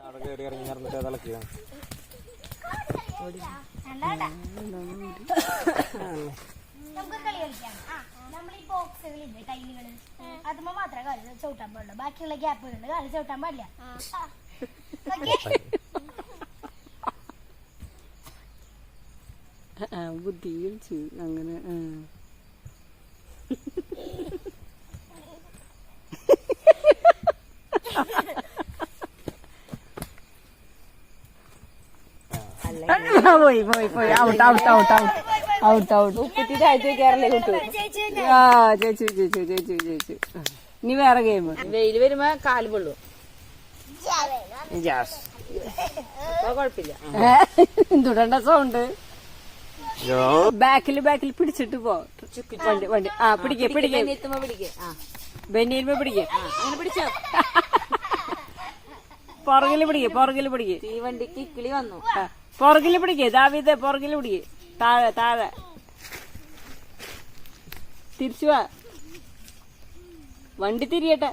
നമുക്ക് കളി കളിക്കാം. നമ്മൾ ഈ ബോക്സുകളില്ലേ, ടൈലുകള്, അതുമ്പോ മാത്രമേ കാല് ചവിട്ടാൻ പാടുള്ളൂ. ബാക്കിയുള്ള ഗ്യാപ്പുകളിൽ കാല് ചവിട്ടാൻ പാടില്ല. ബുദ്ധി അങ്ങനെ പോയി പോയി പോയി out out out out out out ഉപ്പത്തി ചായച്ചു വെക്കാറല്ലേ കിട്ടു. ആ ചേച്ചു ചേച്ചു ചേച്ചു ചേച്ചു. ഇനി വേറെ ഗെയിം. വെയില് വരുമ്പോ കാല് പൊള്ളു. കൊഴപ്പില്ല. എന്തുടണ്ട സൗണ്ട്. ബാക്കിൽ പിടിച്ചിട്ട് പോ. വണ്ടി വണ്ടി ആ പിടിക്കേ പിടിക്കേ ബെന്നിരുമ്പോ പിടിക്കേ. അങ്ങനെ പിടിച്ചോ. പുറകില് പിടിക്കേ. ഈ വണ്ടിക്ക് കിളി വന്നു. പുറകില് പിടിക്കേ. ദാവീദേ പുറകില് പിടിക്കേ. താഴെ താഴെ തിരിച്ചു വാ. വണ്ടി തിരിയട്ടെ.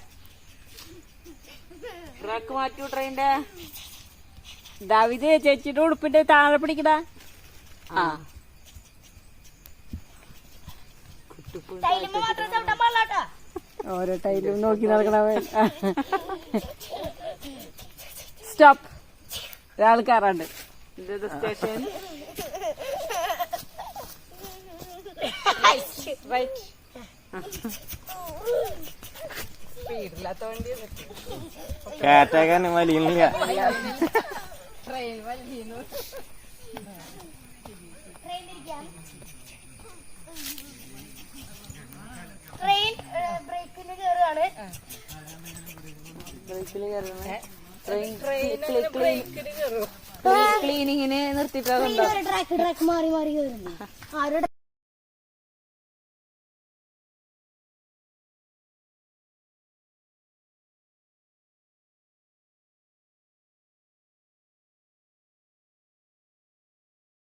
ട്രാക്ക് മാറ്റൂ ട്രെയിൻ്റെ. ദാവീദേ ചേച്ചിയുടെ ഉടുപ്പിന്റെ താഴെ പിടിക്കടാ. ആ ഓരോ ടൈലും നോക്കി നടക്കണവൻ. സ്റ്റോപ്പ്. ഒരാൾ കയറാണ്ട്. സ്റ്റേഷൻ സ്പീഡില്ലാത്ത വണ്ടി കാറ്റാക്കാൻ വലിയ ട്രെയിൻ വലിയുന്നു. ട്രെയിൻ ബ്രേക്കിന് കയറുകയാണ്. ബ്രേക്കില് കയറുന്നത്. ക്ലീനിങ്ങിന് നിർത്തിയിട്ടാ. ട്രാക്ക് മാറി മാറി കയറുന്നു. ആരുടെ